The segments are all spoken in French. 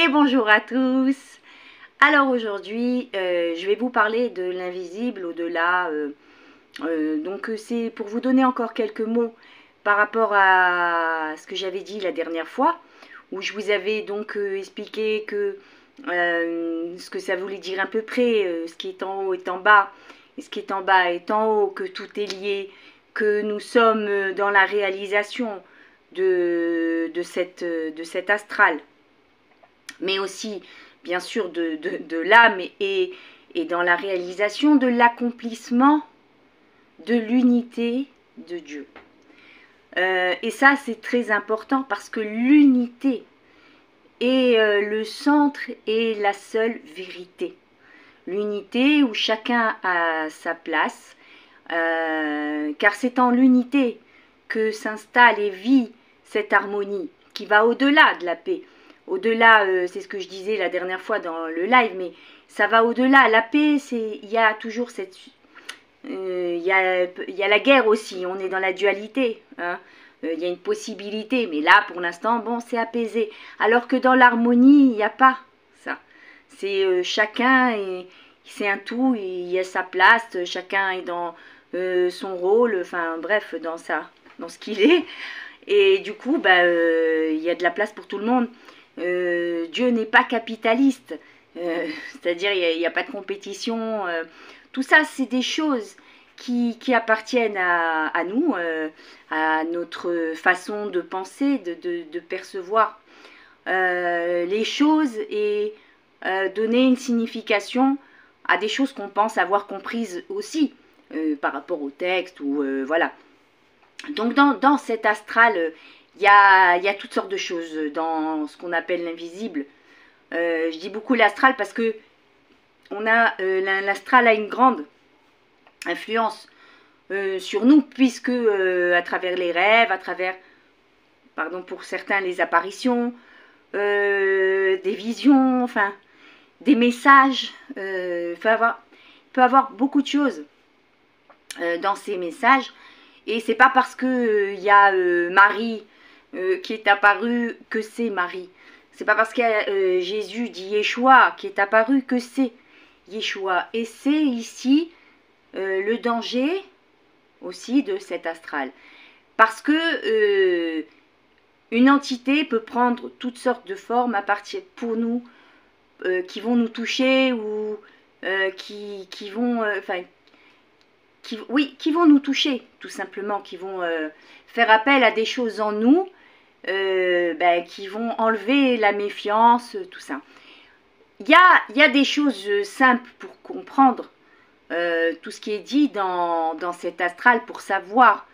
Et bonjour à tous. Alors aujourd'hui, je vais vous parler de l'invisible au-delà. Donc c'est pour vous donner encore quelques mots par rapport à ce que j'avais dit la dernière fois, où je vous avais donc expliqué que ce que ça voulait dire à peu près, ce qui est en haut est en bas, et ce qui est en bas est en haut, que tout est lié, que nous sommes dans la réalisation de cet astral, mais aussi bien sûr de l'âme et dans la réalisation de l'accomplissement de l'unité de Dieu. Et ça c'est très important parce que l'unité est le centre et la seule vérité. L'unité où chacun a sa place, car c'est en l'unité que s'installe et vit cette harmonie qui va au-delà de la paix. Au-delà, c'est ce que je disais la dernière fois dans le live, mais ça va au-delà. La paix, il y a toujours cette... Il y a la guerre aussi, on est dans la dualité. Hein. Il y a une possibilité, mais là, pour l'instant, bon, c'est apaisé. Alors que dans l'harmonie, il n'y a pas ça. C'est chacun, c'est un tout, il y a sa place, chacun est dans son rôle, enfin bref, dans ce qu'il est. Et du coup, il y a de la place pour tout le monde. Dieu n'est pas capitaliste, c'est-à-dire il n'y a pas de compétition. Tout ça, c'est des choses qui appartiennent à nous, à notre façon de penser, de percevoir les choses et donner une signification à des choses qu'on pense avoir comprises aussi par rapport au texte ou voilà. Donc dans cet astral, il y a toutes sortes de choses dans ce qu'on appelle l'invisible. Je dis beaucoup l'astral parce que l'astral a une grande influence sur nous, puisque à travers les rêves, à travers, pardon pour certains, les apparitions, des visions, enfin, des messages, il peut avoir beaucoup de choses dans ces messages. Et c'est pas parce que y a Marie qui est apparue que c'est Marie. C'est pas parce que Jésus dit Yeshua qui est apparu que c'est Yeshua. Et c'est ici le danger aussi de cet astral. Parce que une entité peut prendre toutes sortes de formes à partir pour nous, qui vont nous toucher ou qui vont... qui vont nous toucher, tout simplement, qui vont faire appel à des choses en nous, qui vont enlever la méfiance, tout ça. Il y a des choses simples pour comprendre tout ce qui est dit dans cet astral, pour savoir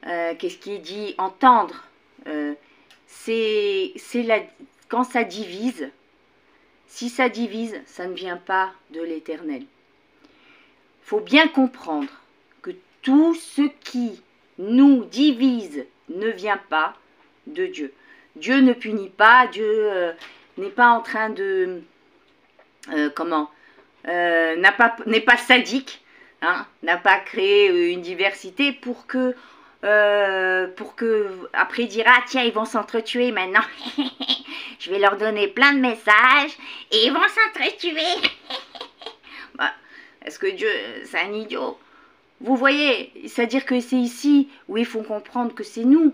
qu'est-ce qui est dit, entendre. Quand ça divise, si ça divise, ça ne vient pas de l'éternel. Il faut bien comprendre que tout ce qui nous divise ne vient pas de Dieu. Dieu ne punit pas, Dieu n'est pas en train de... n'est pas sadique, hein, n'a pas créé une diversité pour que après il dira tiens ils vont s'entretuer maintenant, je vais leur donner plein de messages et ils vont s'entretuer. Est-ce que Dieu, c'est un idiot? Vous voyez, c'est-à-dire que c'est ici où il faut comprendre que c'est nous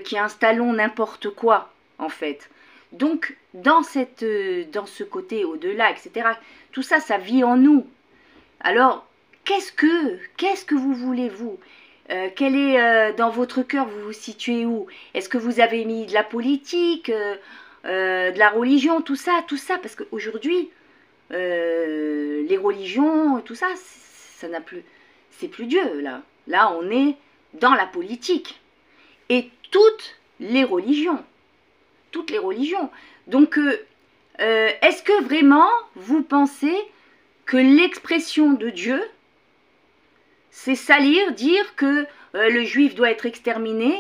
qui installons n'importe quoi, en fait. Donc, dans ce côté au-delà, etc., tout ça, ça vit en nous. Alors, qu'est-ce que vous voulez, vous? Quel est, dans votre cœur, vous vous situez où? Est-ce que vous avez mis de la politique, de la religion, tout ça, parce qu'aujourd'hui... les religions, tout ça, ça n'a plus, c'est plus Dieu là. Là, on est dans la politique et toutes les religions. Donc, est-ce que vraiment vous pensez que l'expression de Dieu, c'est salir, dire que le juif doit être exterminé,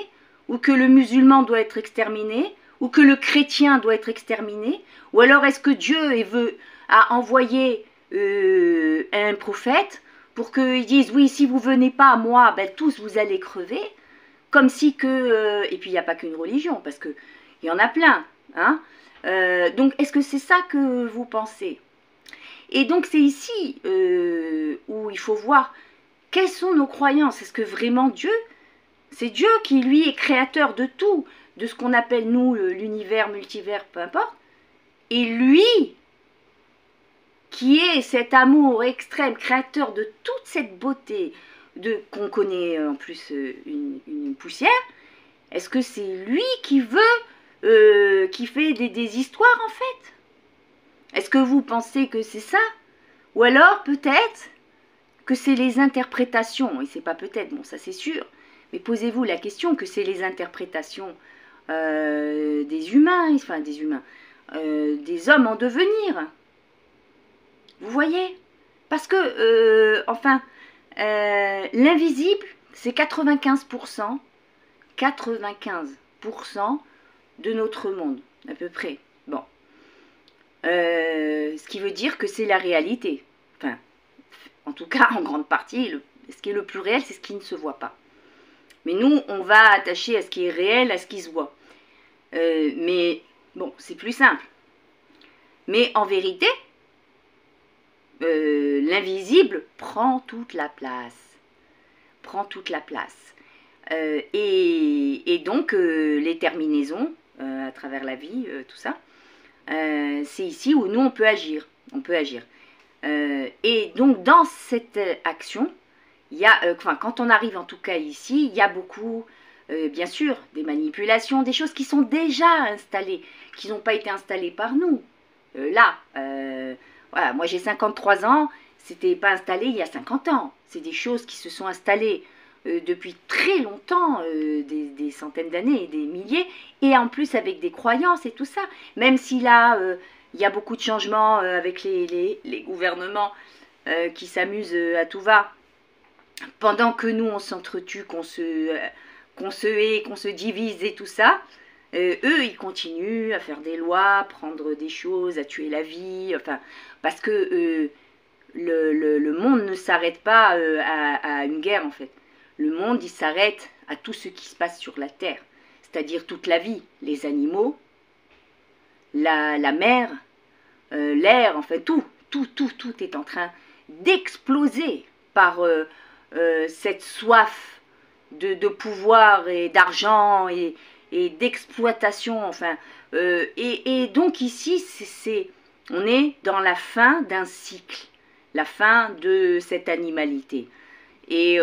ou que le musulman doit être exterminé, ou que le chrétien doit être exterminé, ou alors est-ce que Dieu a envoyé un prophète pour qu'ils disent oui, si vous venez pas à moi, ben, tous vous allez crever, comme si que... et puis il n'y a pas qu'une religion, parce qu'il y en a plein, hein, Donc, est-ce que c'est ça que vous pensez? Et donc, c'est ici où il faut voir quelles sont nos croyances. Est-ce que vraiment Dieu, c'est Dieu qui, lui, est créateur de tout, de ce qu'on appelle, nous, l'univers, multivers, peu importe. Et lui, qui est cet amour extrême, créateur de toute cette beauté, qu'on connaît en plus une poussière, est-ce que c'est lui qui veut, qui fait des histoires en fait? Est-ce que vous pensez que c'est ça? Ou alors peut-être que c'est les interprétations, et c'est pas peut-être, bon ça c'est sûr, mais posez-vous la question que c'est les interprétations des humains, enfin des humains, des hommes en devenir. Vous voyez? Parce que, enfin, l'invisible, c'est 95%, 95% de notre monde, à peu près. Bon. Ce qui veut dire que c'est la réalité. Enfin, en tout cas, en grande partie, ce qui est le plus réel, c'est ce qui ne se voit pas. Mais nous, on va attacher à ce qui est réel, à ce qui se voit. Mais, bon, c'est plus simple. Mais en vérité, l'invisible prend toute la place. Prend toute la place. Et donc, les terminaisons, à travers la vie, tout ça, c'est ici où nous, on peut agir. On peut agir. Et donc, dans cette action, il y a, enfin, quand on arrive en tout cas ici, il y a beaucoup, bien sûr, des manipulations, des choses qui sont déjà installées, qui n'ont pas été installées par nous. Là, voilà, moi j'ai 53 ans, c'était pas installé il y a 50 ans. C'est des choses qui se sont installées depuis très longtemps, des centaines d'années, des milliers, et en plus avec des croyances et tout ça. Même si là, il y a beaucoup de changements avec les gouvernements qui s'amusent à tout va, pendant que nous on s'entretue, qu'on se hait, qu'on se divise et tout ça, eux ils continuent à faire des lois, prendre des choses, à tuer la vie, enfin, parce que le monde ne s'arrête pas à une guerre en fait. Le monde il s'arrête à tout ce qui se passe sur la terre, c'est-à-dire toute la vie, les animaux, la mer, l'air, enfin tout est en train d'exploser par cette soif de pouvoir et d'argent et d'exploitation, enfin. Et donc ici, on est dans la fin d'un cycle, la fin de cette animalité. Et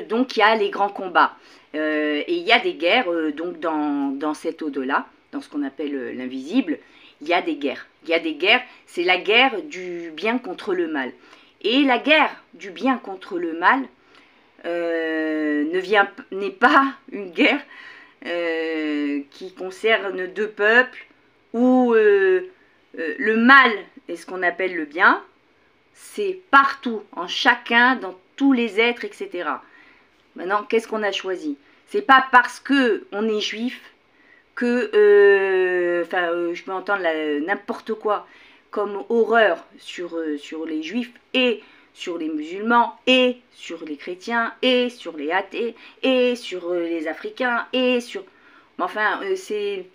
donc il y a les grands combats. Et il y a des guerres, donc dans cet au-delà, dans ce qu'on appelle l'invisible, il y a des guerres. Il y a des guerres, c'est la guerre du bien contre le mal. Et la guerre du bien contre le mal n'est pas une guerre qui concerne deux peuples où le mal est ce qu'on appelle le bien, c'est partout, en chacun, dans tous les êtres, etc. Maintenant, qu'est-ce qu'on a choisi? C'est pas parce que on est juif que, je peux entendre n'importe quoi comme horreur sur les juifs et sur les musulmans et sur les chrétiens et sur les athées et sur les africains et sur... Enfin, c'est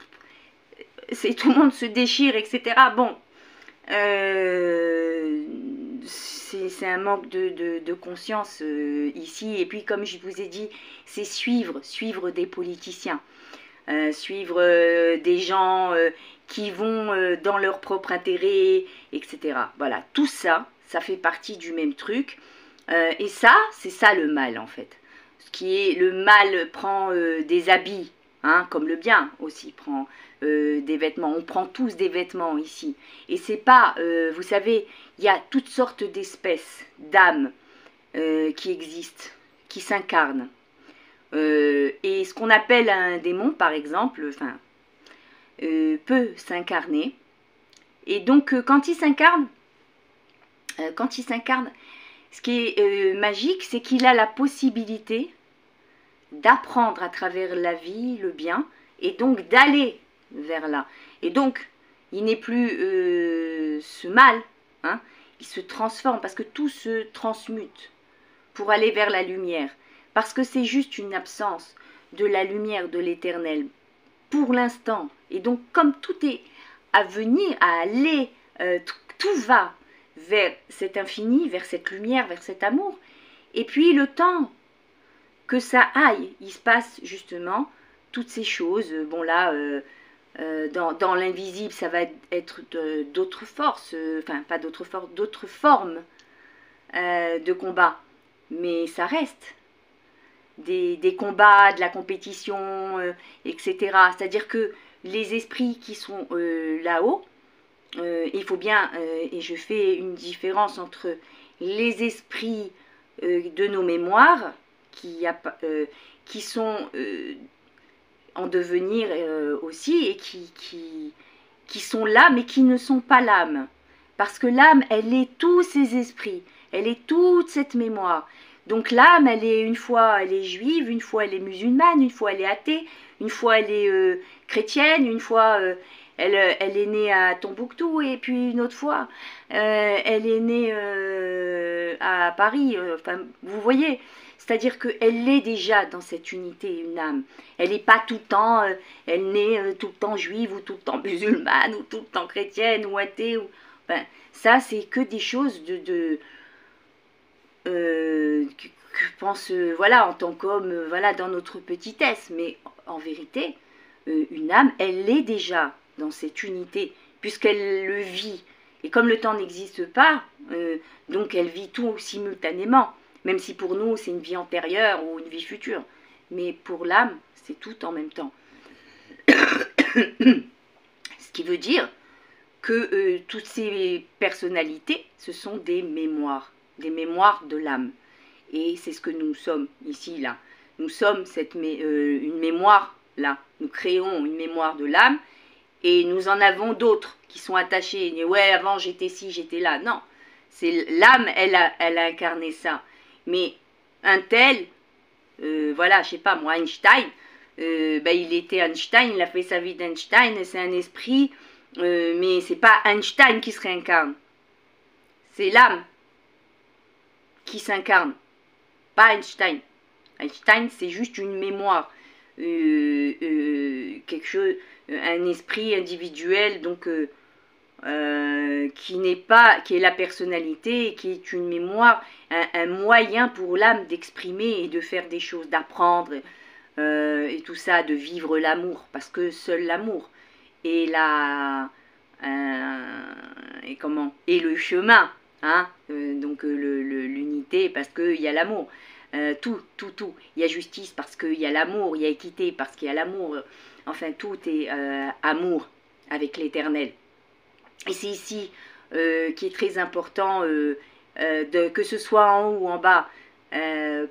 tout le monde se déchire, etc. Bon, c'est un manque de conscience ici. Et puis, comme je vous ai dit, c'est suivre des politiciens. Suivre des gens qui vont dans leur propre intérêt, etc. Voilà, tout ça, ça fait partie du même truc. Et ça, c'est ça le mal en fait. Ce qui est le mal prend des habits, hein, comme le bien aussi prend des vêtements. On prend tous des vêtements ici. Et c'est pas, vous savez, il y a toutes sortes d'espèces d'âmes qui existent, qui s'incarnent. Et ce qu'on appelle un démon, par exemple, peut s'incarner. Et donc, quand il s'incarne, ce qui est magique, c'est qu'il a la possibilité d'apprendre à travers la vie le bien, et donc d'aller vers là. Et donc, il n'est plus ce mal, hein, il se transforme, parce que tout se transmute pour aller vers la lumière. Parce que c'est juste une absence de la lumière de l'éternel pour l'instant. Et donc, comme tout est à venir, à aller, tout va vers cet infini, vers cette lumière, vers cet amour. Et puis le temps que ça aille, il se passe justement toutes ces choses. Bon là, dans l'invisible, ça va être d'autres forces, enfin pas d'autres forces, d'autres formes de combat. Mais ça reste des combats, de la compétition, etc. C'est-à-dire que les esprits qui sont là-haut, il faut bien, et je fais une différence entre les esprits de nos mémoires, qui sont en devenir aussi, et qui sont là, mais qui ne sont pas l'âme. Parce que l'âme, elle est tous ces esprits, elle est toute cette mémoire. Donc l'âme, elle est une fois elle est juive, une fois elle est musulmane, une fois elle est athée, une fois elle est chrétienne, une fois elle est née à Tombouctou, et puis une autre fois elle est née à Paris. Enfin, vous voyez, c'est-à-dire qu'elle est déjà dans cette unité, une âme. Elle n'est pas tout le temps, elle n'est tout le temps juive, ou tout le temps musulmane, ou tout le temps chrétienne, ou athée. Enfin, ça, c'est que des choses que je pense, voilà, en tant qu'homme, voilà, dans notre petitesse. Mais en vérité, une âme, elle est déjà dans cette unité, puisqu'elle le vit. Et comme le temps n'existe pas, donc elle vit tout simultanément, même si pour nous c'est une vie antérieure ou une vie future. Mais pour l'âme, c'est tout en même temps. Ce qui veut dire que toutes ces personnalités, ce sont des mémoires de l'âme. Et c'est ce que nous sommes ici, là. Nous sommes une mémoire, là. Nous créons une mémoire de l'âme, et nous en avons d'autres qui sont attachés. Et ouais, avant j'étais ci, j'étais là. Non, c'est l'âme, elle a incarné ça. Mais un tel, voilà, je sais pas moi, Einstein, il était Einstein, il a fait sa vie d'Einstein, c'est un esprit, mais c'est pas Einstein qui se réincarne. C'est l'âme qui s'incarne, pas Einstein. Einstein, c'est juste une mémoire, quelque chose, un esprit individuel, donc qui est la personnalité, qui est une mémoire, un moyen pour l'âme d'exprimer et de faire des choses, d'apprendre, et tout ça, de vivre l'amour, parce que seul l'amour est et le chemin, hein, donc l'unité, parce qu'il y a l'amour. Tout. Il y a justice parce qu'il y a l'amour, il y a équité parce qu'il y a l'amour. Enfin, tout est amour avec l'éternel. Et c'est ici qui est très important, que ce soit en haut ou en bas.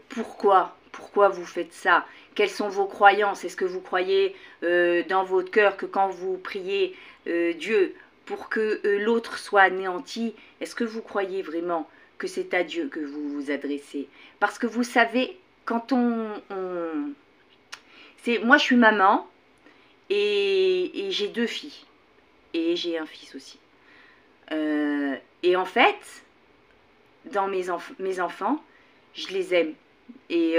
Pourquoi vous faites ça? Quelles sont vos croyances? Est-ce que vous croyez dans votre cœur que quand vous priez Dieu pour que l'autre soit anéanti, est-ce que vous croyez vraiment que c'est à Dieu que vous vous adressez? Parce que vous savez, quand moi je suis maman, et j'ai 2 filles, et j'ai un fils aussi. Et en fait, dans mes enfants, je les aime. Et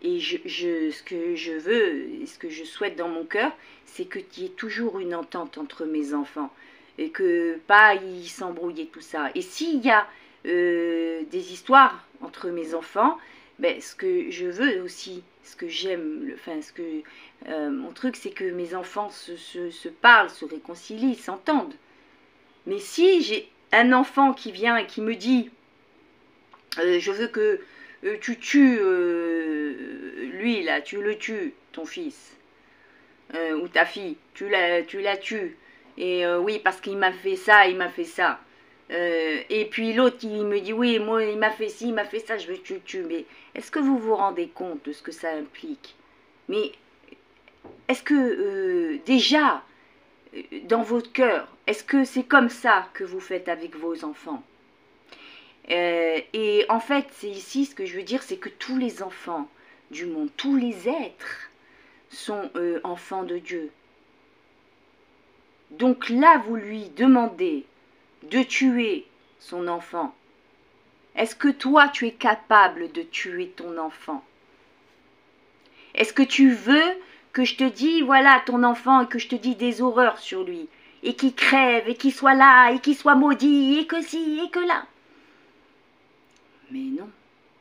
ce que je veux, et ce que je souhaite dans mon cœur, c'est qu'il y ait toujours une entente entre mes enfants. Et que pas ils s'embrouillent et tout ça. Et s'il y a des histoires entre mes enfants, ben, ce que je veux aussi, ce que j'aime, mon truc, c'est que mes enfants se parlent, se réconcilient, s'entendent. Mais si j'ai un enfant qui vient et qui me dit je veux que tu tues lui là, tu le tues, ton fils, ou ta fille, tu la tues, et oui parce qu'il m'a fait ça, il m'a fait ça. Et puis l'autre il me dit oui, moi il m'a fait ci, il m'a fait ça, je veux que tu le tues. Mais est-ce que vous vous rendez compte de ce que ça implique? Mais est-ce que déjà dans votre cœur, est-ce que c'est comme ça que vous faites avec vos enfants? Et en fait, c'est ici ce que je veux dire, c'est que tous les enfants du monde, tous les êtres sont enfants de Dieu. Donc là, vous lui demandez de tuer son enfant. Est-ce que toi, tu es capable de tuer ton enfant? Est-ce que tu veux que je te dise, voilà, ton enfant, et que je te dis des horreurs sur lui, et qui crève, et qui soit là, et qui soit maudit, et que ci, et que là. Mais non,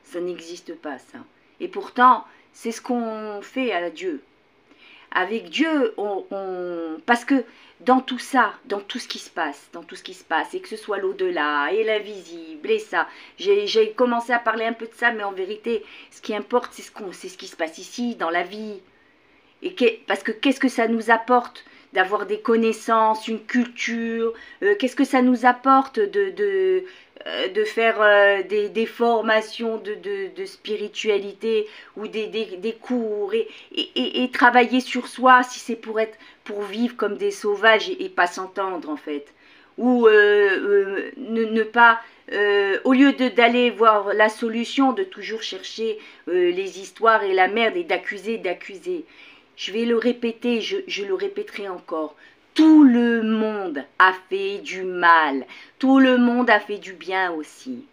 ça n'existe pas, ça. Et pourtant, c'est ce qu'on fait à Dieu. Avec Dieu, parce que dans tout ça, dans tout ce qui se passe, et que ce soit l'au-delà, et l'invisible, et ça, j'ai commencé à parler un peu de ça, mais en vérité, ce qui importe, c'est ce qui se passe ici, dans la vie. Parce que qu'est-ce que ça nous apporte d'avoir des connaissances, une culture, qu'est-ce que ça nous apporte de faire des formations de spiritualité ou des cours et travailler sur soi si c'est pour vivre comme des sauvages et pas s'entendre en fait, ou ne pas au lieu d'aller voir la solution, de toujours chercher les histoires et la merde et d'accuser. Je vais le répéter, je le répéterai encore. Tout le monde a fait du mal. Tout le monde a fait du bien aussi.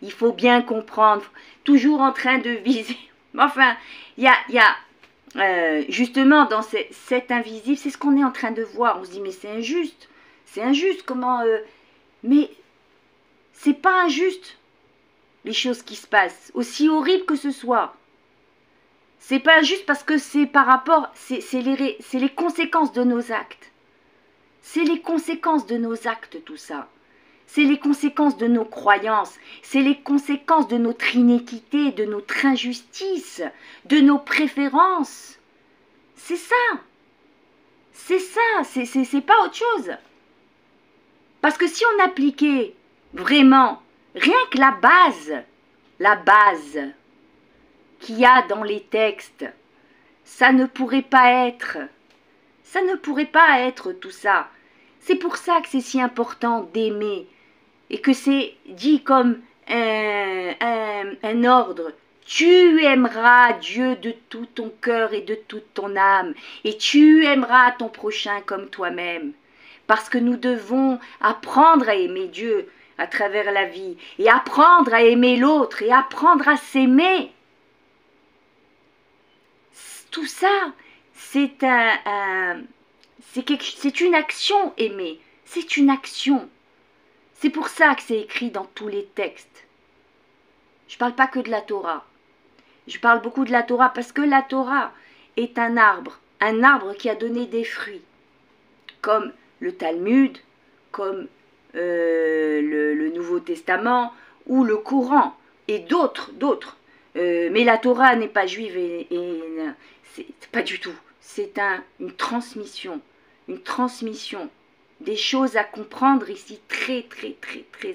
Il faut bien comprendre. Toujours en train de viser. Enfin, il y a justement dans cet invisible, c'est ce qu'on est en train de voir. On se dit, mais c'est injuste. C'est injuste. Comment mais c'est pas injuste, les choses qui se passent. Aussi horrible que ce soit. C'est pas juste parce que c'est par rapport, c'est les conséquences de nos actes. C'est les conséquences de nos actes, tout ça. C'est les conséquences de nos croyances. C'est les conséquences de notre inéquité, de notre injustice, de nos préférences. C'est ça. C'est ça. C'est pas autre chose. Parce que si on appliquait vraiment, rien que la base qu'il y a dans les textes, ça ne pourrait pas être tout ça. C'est pour ça que c'est si important d'aimer et que c'est dit comme un ordre. Tu aimeras Dieu de tout ton cœur et de toute ton âme et tu aimeras ton prochain comme toi-même. Parce que nous devons apprendre à aimer Dieu à travers la vie et apprendre à aimer l'autre et apprendre à s'aimer. Tout ça, c'est une action, aimer. C'est une action. C'est pour ça que c'est écrit dans tous les textes. Je ne parle pas que de la Torah. Je parle beaucoup de la Torah parce que la Torah est un arbre qui a donné des fruits, comme le Talmud, comme le Nouveau Testament ou le Coran et d'autres. Mais la Torah n'est pas juive et c'est pas du tout. C'est une transmission des choses à comprendre ici très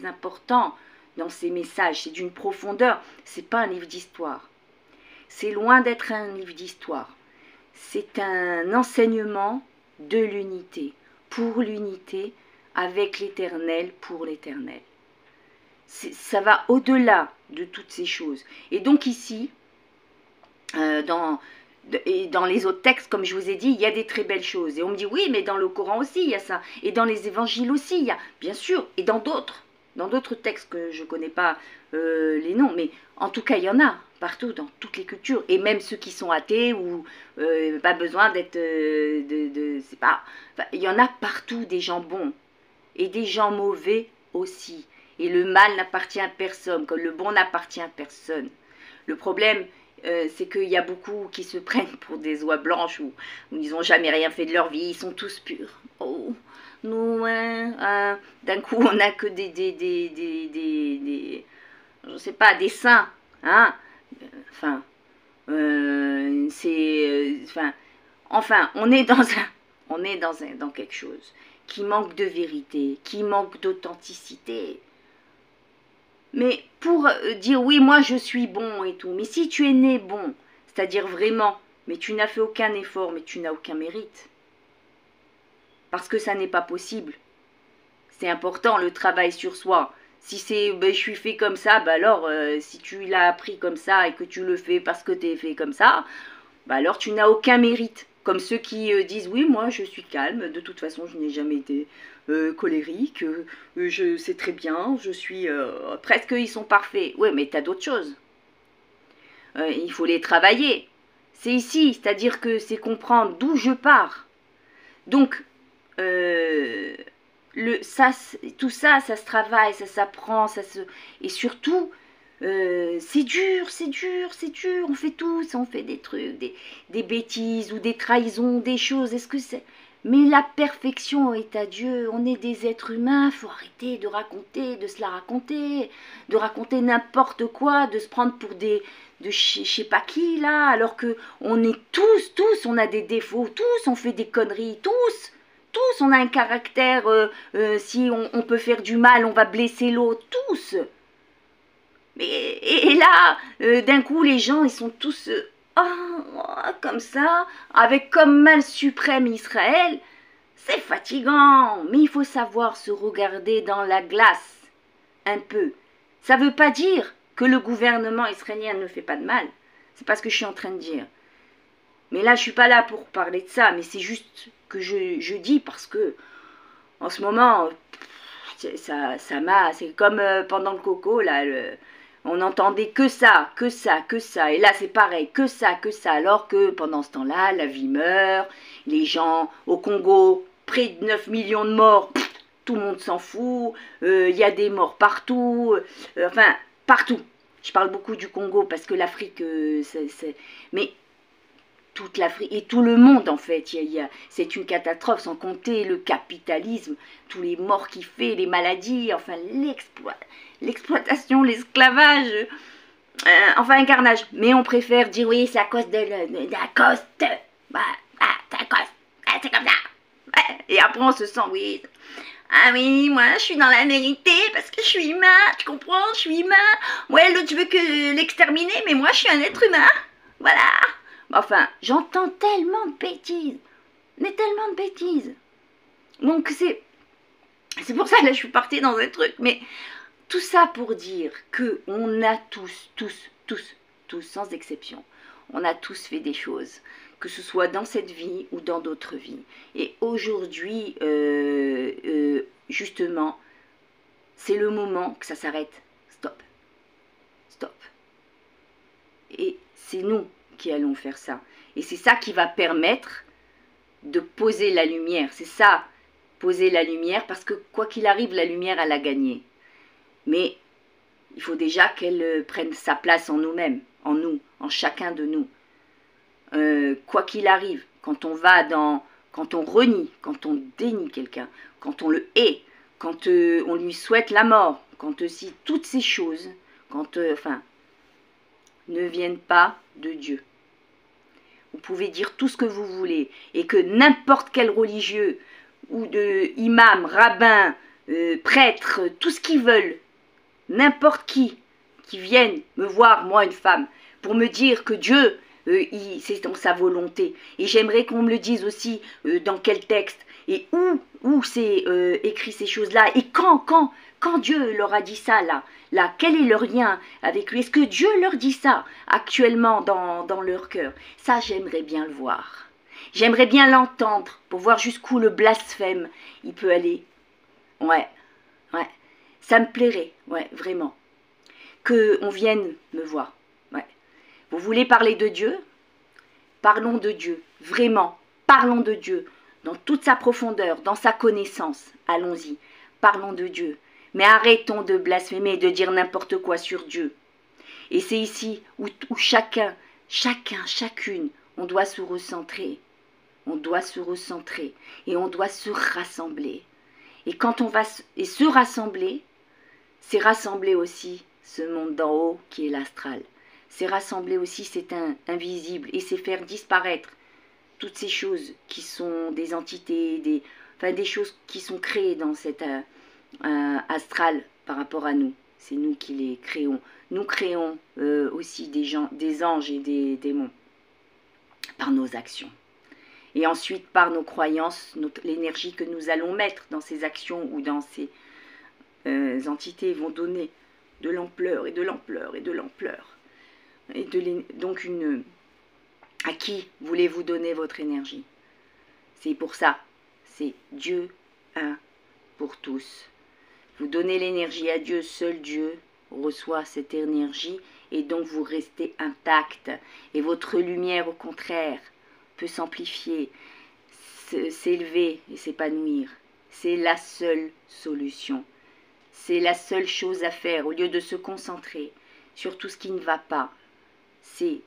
important dans ces messages. C'est d'une profondeur. C'est pas un livre d'histoire. C'est loin d'être un livre d'histoire. C'est un enseignement de l'unité, pour l'unité, avec l'éternel, pour l'éternel. Ça va au-delà de toutes ces choses. Et donc ici, dans les autres textes, comme je vous ai dit, il y a des très belles choses. Et on me dit, oui, mais dans le Coran aussi, il y a ça. Et dans les évangiles aussi, il y a, bien sûr. Et dans d'autres textes que je ne connais pas les noms. Mais en tout cas, il y en a partout, dans toutes les cultures. Et même ceux qui sont athées ou pas besoin d'être... c'est pas, enfin, il y en a partout des gens bons. Et des gens mauvais aussi. Et le mal n'appartient à personne, comme le bon n'appartient à personne. Le problème, c'est qu'il y a beaucoup qui se prennent pour des oies blanches ou ils n'ont jamais rien fait de leur vie, ils sont tous purs. Oh, nous, d'un coup, on n'a que je sais pas, des saints, hein. Enfin, on est dans quelque chose qui manque de vérité, qui manque d'authenticité. Mais pour dire oui, moi je suis bon et tout, mais si tu es né bon, c'est-à-dire vraiment, mais tu n'as fait aucun effort, mais tu n'as aucun mérite. Parce que ça n'est pas possible. C'est important le travail sur soi. Si c'est je suis fait comme ça, bah alors si tu l'as appris comme ça et que tu le fais parce que tu es fait comme ça, bah alors tu n'as aucun mérite. Comme ceux qui disent oui, moi je suis calme, de toute façon je n'ai jamais été colérique, je sais très bien, je suis presque ils sont parfaits. Oui, mais tu as d'autres choses. Il faut les travailler. C'est ici, c'est-à-dire que c'est comprendre d'où je pars. Donc, euh, tout ça, ça se travaille, ça s'apprend, et surtout, c'est dur, c'est dur, c'est dur. On fait tous, on fait des trucs, des bêtises ou des trahisons, des choses. Est-ce que c'est... Mais la perfection est à Dieu. On est des êtres humains. Faut arrêter de raconter, de se la raconter, de raconter n'importe quoi, de se prendre pour de je sais pas qui là, alors que on est tous, on a des défauts, tous, on fait des conneries, tous, on a un caractère. Si on peut faire du mal, on va blesser l'autre, tous. Et là, d'un coup, les gens, ils sont tous comme ça, avec comme mal suprême Israël. C'est fatigant, mais il faut savoir se regarder dans la glace un peu. Ça ne veut pas dire que le gouvernement israélien ne fait pas de mal. C'est pas ce que je suis en train de dire. Mais là, je suis pas là pour parler de ça, mais c'est juste que je dis parce que en ce moment, c'est comme pendant le coco, là, on n'entendait que ça, que ça, que ça. Et là, c'est pareil, que ça, que ça. Alors que pendant ce temps-là, la vie meurt, les gens au Congo, près de 9 millions de morts, tout le monde s'en fout, il y a des morts partout, enfin, partout. Je parle beaucoup du Congo parce que l'Afrique, mais toute l'Afrique et tout le monde en fait, c'est une catastrophe sans compter le capitalisme, tous les morts qu'il fait, les maladies, enfin l'exploitation, l'esclavage, enfin un carnage. Mais on préfère dire oui c'est à cause de la coste, bah, c'est à cause, c'est comme ça. Ouais. Et après on se sent oui. Ah oui, moi je suis dans la vérité parce que je suis humain, tu comprends, je suis humain. Ouais, l'autre je veux que l'exterminer, mais moi je suis un être humain. Voilà. Enfin, j'entends tellement de bêtises, mais tellement de bêtises. Donc c'est pour ça que là je suis partie dans un truc, mais tout ça pour dire que on a tous, sans exception, on a tous fait des choses, que ce soit dans cette vie ou dans d'autres vies. Et aujourd'hui, justement, c'est le moment que ça s'arrête. Stop. Stop. Et c'est nous qui allons faire ça. Et c'est ça qui va permettre de poser la lumière. C'est ça, poser la lumière, parce que quoi qu'il arrive, la lumière, elle a gagné. Mais il faut déjà qu'elle prenne sa place en nous-mêmes, en nous, en chacun de nous. Quoi qu'il arrive, quand on va dans... Quand on renie, quand on dénie quelqu'un, quand on le hait, quand on lui souhaite la mort, quand si toutes ces choses, quand... enfin, ne viennent pas de Dieu. Vous pouvez dire tout ce que vous voulez et que n'importe quel religieux ou de imam, rabbin, prêtre, tout ce qu'ils veulent, n'importe qui vienne me voir, moi une femme, pour me dire que Dieu, c'est dans sa volonté. Et j'aimerais qu'on me le dise aussi dans quel texte et où c'est écrit ces choses-là et quand Dieu leur a dit ça là, quel est leur lien avec lui? Est-ce que Dieu leur dit ça actuellement dans leur cœur? Ça, j'aimerais bien le voir. J'aimerais bien l'entendre pour voir jusqu'où le blasphème il peut aller. Ouais, ça me plairait, ouais, vraiment. Qu'on vienne me voir. Ouais. Vous voulez parler de Dieu? Parlons de Dieu, vraiment, parlons de Dieu, dans toute sa profondeur, dans sa connaissance. Allons-y, parlons de Dieu. Mais arrêtons de blasphémer et de dire n'importe quoi sur Dieu. Et c'est ici où chacune, on doit se recentrer. On doit se recentrer et on doit se rassembler. Et quand on va se rassembler, c'est rassembler aussi ce monde d'en haut qui est l'astral. C'est rassembler aussi cet invisible et c'est faire disparaître toutes ces choses qui sont des entités, des choses qui sont créées dans cet astral par rapport à nous. C'est nous qui les créons. Nous créons aussi des anges et des démons par nos actions. Et ensuite par nos croyances, l'énergie que nous allons mettre dans ces actions ou dans ces entités vont donner de l'ampleur et de l'ampleur et de l'ampleur. Et donc à qui voulez-vous donner votre énergie? C'est pour ça, c'est Dieu un pour tous. Vous donnez l'énergie à Dieu, seul Dieu reçoit cette énergie et donc vous restez intact. Et votre lumière au contraire peut s'amplifier. s'élever et s'épanouir. C'est la seule solution. C'est la seule chose à faire. Au lieu de se concentrer sur tout ce qui ne va pas, c'est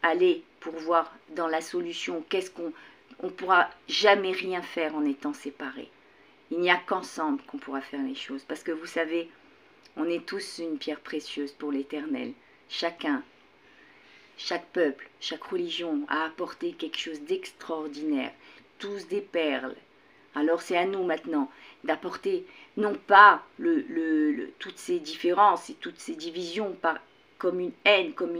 aller pour voir dans la solution. Qu'est-ce qu'on ne pourra jamais rien faire en étant séparés. Il n'y a qu'ensemble qu'on pourra faire les choses. Parce que vous savez, on est tous une pierre précieuse pour l'Éternel. Chacun, chaque peuple, chaque religion a apporté quelque chose d'extraordinaire. Tous des perles. Alors c'est à nous maintenant d'apporter non pas toutes ces différences et toutes ces divisions comme une haine, comme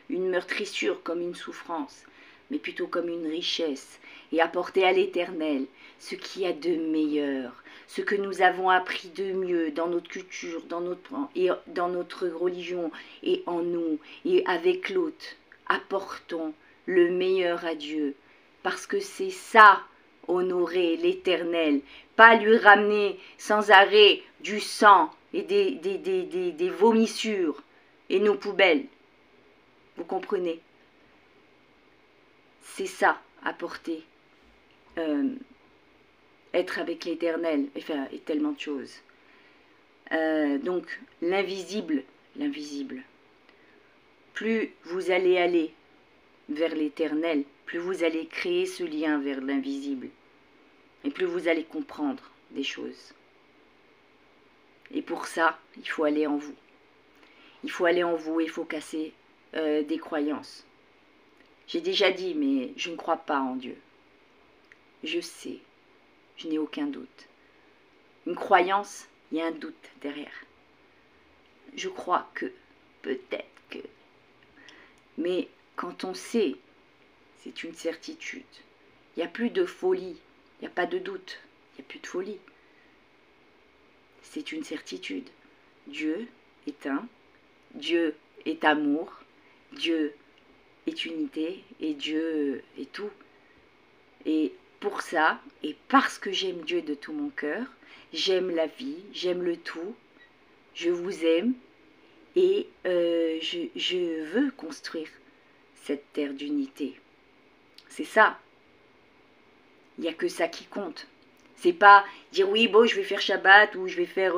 une meurtrissure, comme une souffrance, mais plutôt comme une richesse, et apporter à l'Éternel ce qu'il y a de meilleur, ce que nous avons appris de mieux dans notre culture, dans notre religion, et en nous, et avec l'autre. Apportons le meilleur à Dieu, parce que c'est ça, honorer l'Éternel, pas lui ramener sans arrêt du sang et des vomissures et nos poubelles. Vous comprenez? C'est ça, apporter, être avec l'Éternel, enfin, et tellement de choses. Donc, l'invisible, plus vous allez aller vers l'Éternel, plus vous allez créer ce lien vers l'invisible. Et plus vous allez comprendre des choses. Et pour ça, il faut aller en vous. Il faut aller en vous et il faut casser des croyances. J'ai déjà dit, mais je ne crois pas en Dieu. Je sais, je n'ai aucun doute. Une croyance, il y a un doute derrière. Je crois que, peut-être que. Mais quand on sait, c'est une certitude. Il n'y a plus de folie. Il n'y a pas de doute, il n'y a plus de folie. C'est une certitude. Dieu est un, Dieu est amour, Dieu est unité et Dieu est tout. Et pour ça, et parce que j'aime Dieu de tout mon cœur, j'aime la vie, j'aime le tout, je vous aime et je veux construire cette terre d'unité. C'est ça. Il n'y a que ça qui compte. C'est pas dire oui, bon, je vais faire Shabbat, ou je vais faire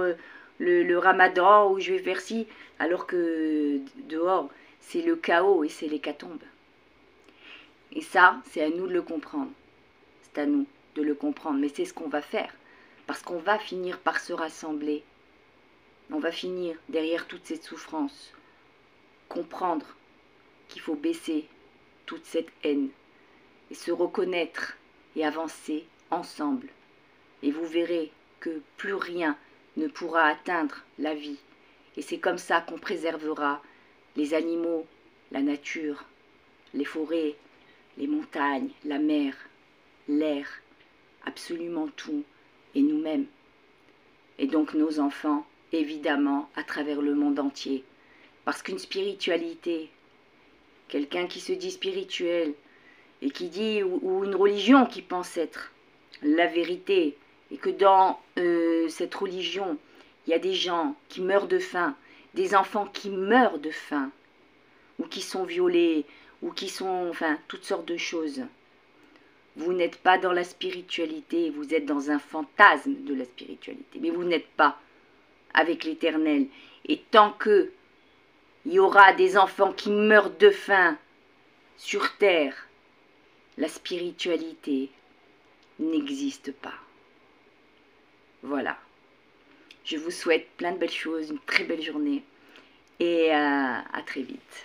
le Ramadan, ou je vais faire ci, alors que dehors, c'est le chaos et c'est l'hécatombe. Et ça, c'est à nous de le comprendre. C'est à nous de le comprendre. Mais c'est ce qu'on va faire. Parce qu'on va finir par se rassembler. On va finir, derrière toute cette souffrance, comprendre qu'il faut baisser toute cette haine et se reconnaître et avancer ensemble. Et vous verrez que plus rien ne pourra atteindre la vie. Et c'est comme ça qu'on préservera les animaux, la nature, les forêts, les montagnes, la mer, l'air, absolument tout, et nous-mêmes. Et donc nos enfants, évidemment, à travers le monde entier. Parce qu'une spiritualité, quelqu'un qui se dit spirituel, et qui dit, ou une religion qui pense être la vérité, et que dans cette religion, il y a des gens qui meurent de faim, des enfants qui meurent de faim, ou qui sont violés, ou qui sont, enfin, toutes sortes de choses. Vous n'êtes pas dans la spiritualité, vous êtes dans un fantasme de la spiritualité, mais vous n'êtes pas avec l'Éternel. Et tant que il y aura des enfants qui meurent de faim sur terre, la spiritualité n'existe pas. Voilà. Je vous souhaite plein de belles choses, une très belle journée et à très vite.